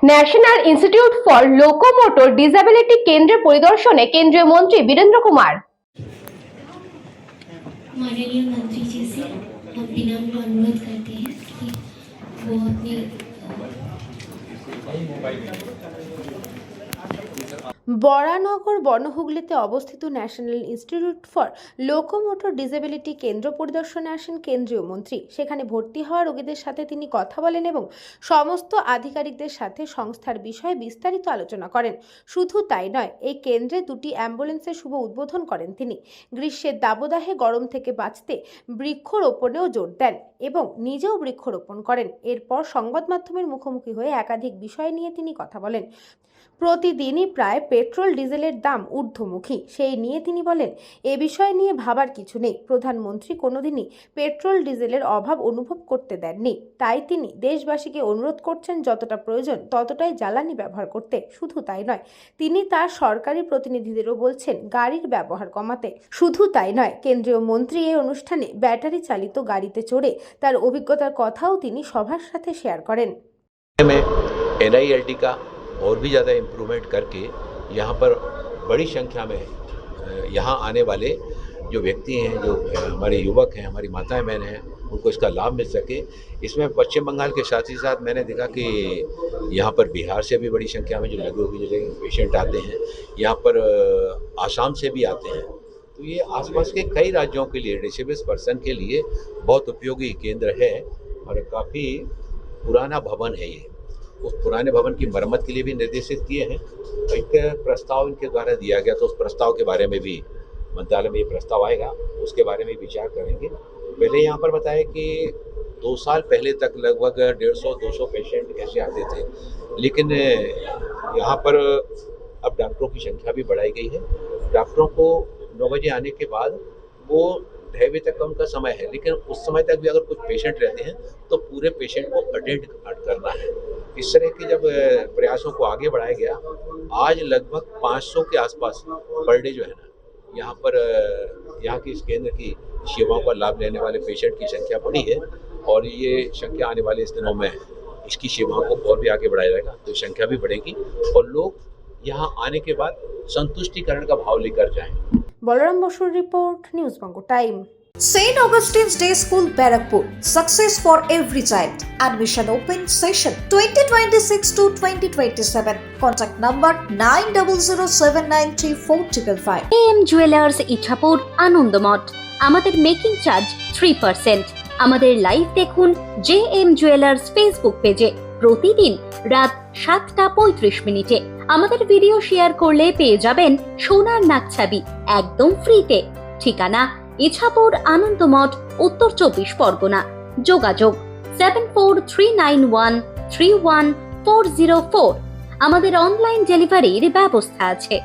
National institute for locomotor disability কেন্দ্রের পরিদর্শনে কেন্দ্রীয় মন্ত্রী বীরেন্দ্র কুমার। माननीय मंत्री जी से हम विनम्र अनुरोध करते हैं कि वो अपनी বরানগর বনহুগলিতে অবস্থিত national institute for locomotor disability কেন্দ্র পরিদর্শনে আসেন কেন্দ্রীয় মন্ত্রী। সেখানে ভর্তি হওয়া রোগীদের সাথে তিনি কথা বলেন এবং সমস্ত আধিকারিকদের সাথে সংস্থার বিষয়ে বিস্তারিত আলোচনা করেন। শুধু তাই নয়, এই কেন্দ্রে দুটি অ্যাম্বুলেন্সের শুভ উদ্বোধন করেন তিনি। গ্রীষ্মের দাবদাহে গরম থেকে বাঁচতে বৃক্ষরোপণেও জোর দেন এবং নিজেও বৃক্ষরোপণ করেন। এরপর সংবাদ মাধ্যমের মুখোমুখি হয়ে একাধিক বিষয় নিয়ে তিনি কথা বলেন। প্রতিদিনই প্রায় পেট্রোল ডিজেলের দাম ঊর্ধ্বমুখী, সেই নিয়ে তিনি বলেন, এ বিষয় নিয়ে ভাবার কিছু নেই। প্রধানমন্ত্রী কোনোদিনই পেট্রোল ডিজেলের অভাব অনুভব করতে দেননি, তাই তিনি দেশবাসীকে অনুরোধ করছেন যতটা প্রয়োজন ততটাই জ্বালানি ব্যবহার করতে। শুধু তাই নয়, তিনি তার সরকারি প্রতিনিধিদেরও বলছেন গাড়ির ব্যবহার কমাতে। শুধু তাই নয়, কেন্দ্রীয় মন্ত্রী এই অনুষ্ঠানে ব্যাটারি চালিত গাড়িতে চড়ে তার অভিজ্ঞতার কথাও তিনি সবার সাথে শেয়ার করেন। NILT का और भी ज़्यादा इम्प्रूवमेंट करके यहाँ पर बड़ी संख्या में यहाँ आने वाले जो व्यक्ति हैं, जो हमारे युवक हैं, हमारी माताएं बहन हैं, उनको इसका लाभ मिल सके। इसमें पश्चिम बंगाल के साथ ही साथ मैंने देखा कि यहाँ पर बिहार से भी बड़ी संख्या में जो लगे हुए पेशेंट आते हैं, यहाँ पर आसाम से भी आते हैं। तो ये आसपास के कई राज्यों के लिए डिसेबल्ड पर्सन के लिए बहुत उपयोगी केंद्र है और काफ़ी पुराना भवन है ये। उस पुराने भवन की मरम्मत के लिए भी निर्देशित किए हैं। एक प्रस्ताव इनके द्वारा दिया गया, तो उस प्रस्ताव के बारे में भी मंत्रालय में ये प्रस्ताव आएगा, उसके बारे में विचार करेंगे। पहले यहाँ पर बताया कि 2 साल पहले तक लगभग 150-200 पेशेंट ऐसे आते थे, लेकिन यहाँ पर अब डॉक्टरों की संख्या भी बढ़ाई गई है। डॉक्टरों को 9 बजे आने के बाद वो 2:30 बजे तक का उनका समय है, लेकिन उस समय तक भी अगर कुछ पेशेंट रहते हैं तो पूरे पेशेंट को अटेंड करना है। इस तरह के जब प्रयासों को आगे बढ़ाया गया, आज लगभग 500 के आसपास पर डे जो है ना, यहाँ पर यहाँ की इस केंद्र की सेवाओं का लाभ लेने वाले पेशेंट की संख्या बढ़ी है और ये संख्या आने वाले इस दिनों में इसकी सेवाओं को और भी आगे बढ़ाया जाएगा, तो संख्या भी बढ़ेगी और लोग यहाँ आने के बाद संतुष्टिकरण का भाव लेकर जाएं। বলরাম বসুর report, news Banga time. St. Augustine's Day School, Barrackpur. Success for every child. Admission open session 2026 to 2027. Contact number 9007934555. AM Jewelers Ichapur Anandamath. আমাদের মেকিং চার্জ 3%। আমাদের লাইভ দেখুন JM Jewelers ফেসবুক পেজে প্রতিদিন রাত 7:35 আমাদের ভিডিও শেয়ার করলে পেয়ে যাবেন সোনার নাকছাবি একদম ফ্রিতে। ঠিকানা ইছাপুর আনন্দমঠ, উত্তর 24 পরগনা। যোগাযোগ 7439131404। আমাদের অনলাইন ডেলিভারির ব্যবস্থা আছে।